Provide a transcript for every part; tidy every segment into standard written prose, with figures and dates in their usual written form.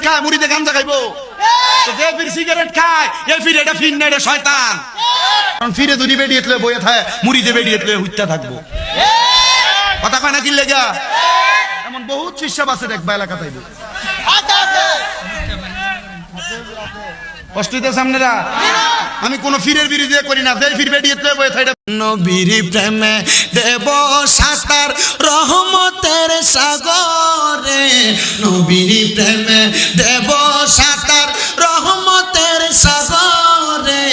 খায় মুড়িতে গাঞ্জা খাইবো? তো যে ফির সিগারেট খায় এই ফির এটা ফির না, এটা শয়তান। কারণ ফিরে যদি বেরিয়ে বইয়ে থাকে মুড়িতে বেরিয়ে হুইত্যা থাকবো। কথা কয় না কি লেগা? এমন বহুত শিষ্য আছে দেখবা এলাকা তাইবে। কষ্ট হইতেছে আপনারা? আমি কোন ফিরের বিরুদ্ধে করি না, যে ফির বেরিয়ে বইয়ে থাকে। নবীর প্রেমে দেব সাঁতার রহমতের সাগরে, নবীর প্রেমে দেব সাঁতার রহমতের সাগরে,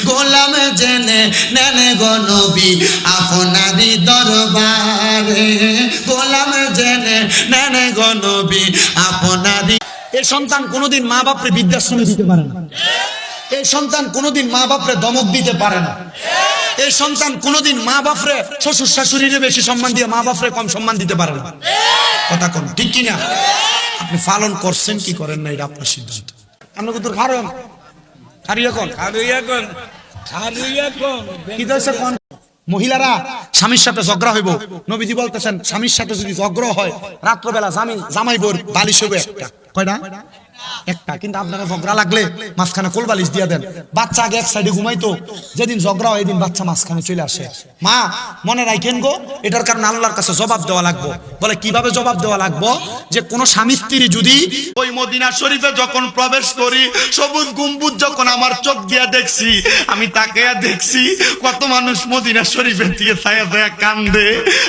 গোলাম জেনে নেনে গো নবী আপনারই দরবারে, গোলাম জেনে নেনে গো নবী আপনারই। এই সন্তান কোনোদিন মা বাপরে বৃদ্ধাশ্রমে দিতে পারে না, এই সন্তান কোনোদিন মা বাপরে ধমক দিতে পারে না, এই সন্তান কোনোদিন মা বাপরে শ্বশুর শাশুড়িরে বেশি সম্মান দিয়ে মা বাপরে কম সম্মান দিতে পারে না। কথা কোন ঠিক কিনা? আপনি পালন করছেন কি করেন না এটা আপনার সিদ্ধান্ত। আমরা কিন্তু খারেন মহিলারা স্বামীর সাথে ঝগড়া হইব, নবীজি বলতেছেন স্বামীর সাথে যদি ঝগড়া হয় রাত্রবেলা জামাই বোর বালিশ হবে একটা। কয়টা? একটা। কিন্তু আপনারা ঝগড়া লাগলে মাঝখানে কোল বালিশ দিয়ে দেন। বাচ্চা আগে এক সাইডে ঘুমাইতো, যেদিন ঝগড়া হয় এদিন বাচ্চা মাঝখানে চলে আসে। মা মনে রাখেন গো, এটার কারণে আল্লাহর কাছে জবাব দেওয়া লাগবো। বলে কিভাবে জবাব দেওয়া লাগবো? যে কোন স্বামী স্ত্রী যদি ওই মদিনা শরীফে যখন প্রবেশ করি, সবুজ গম্বুজ যখন আমার চোখ দিয়ে দেখছি, আমি তাকে দেখছি কত মানুষ মদিনা শরীফের দিকে ছায়া ছায়া কান্দে।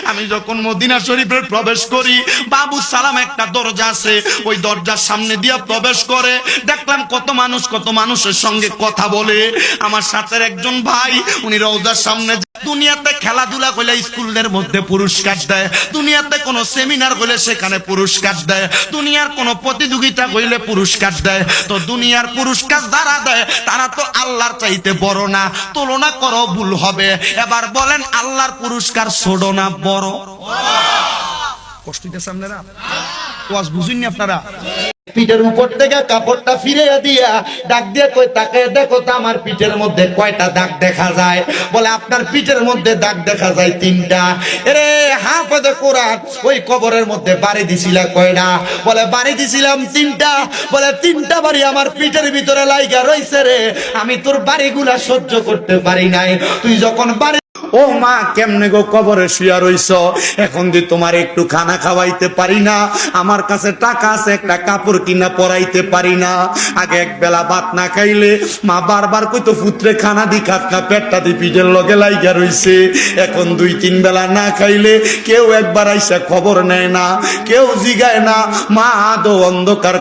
আমি যখন মদিনা শরীফে প্রবেশ করি, বাবু সালাম একটা দরজা আছে, ওই দরজার সামনে দিয়ে প্রবেশ করে দেখলাম কত মানুষের সঙ্গে কথা বলে। আমার সাথে একজন ভাই, উনি রওজার সামনে। দুনিয়াতে খেলাধুলা হলে স্কুলের মধ্যে পুরস্কার দেয়, দুনিয়াতে কোনো সেমিনার হলে সেখানে পুরস্কার দেয়, দুনিয়ার কোনো প্রতিযোগিতা হইলে পুরস্কার দেয়। তো দুনিয়ার পুরস্কার যারা দেয় তারা তো আল্লাহর চাইতে বড় না, তুলনা করো ভুল হবে। এবার বলেন আল্লাহর পুরস্কার ছোট না বড়? কষ্ট হইতেছে আপনারা? ওয়াজ বুঝুননি আপনারা? পিঠের উপর থেকে কাপড়টা ফিরে দিয়া ডাক দিয়ে কই তাকে দেখো তো আমার পিঠের মধ্যে কয়টা দাগ দেখা যায়? বলে আপনার পিঠের মধ্যে দাগ দেখা যায় 3টা। এরে হাফেজে কোরআন, ওই কবরের মধ্যে বাড়ি দিছিলা কয়টা? বলে বাড়ি দিছিলাম 3টা। বলে 3টা বাড়ি আমার পিঠের ভিতরে লাইগা রইছে রে, আমি তোর বাড়িগুলা সহ্য করতে পারি নাই। তুই যখন বাড়ি ও মা কেমনে গো কবরে শুয়া রইছ, এখন দি তোমার একটু খানা খাওয়াইতে পারি না, আমার কাছে টাকা আছে একটা কাপড় কিনা পরাইতে পারি না। আগে এক বেলা ভাত না খাইলে মা বারবার কইতো পুত্রে খানা দি খাত না, পেটটা দি পিঠের লগে লাইগা রইছে। এখন 2-3 বেলা না খাইলে কেউ একবার আইসা খবর নেয় না, কেউ জিগায় না। মা আদো অন্ধকার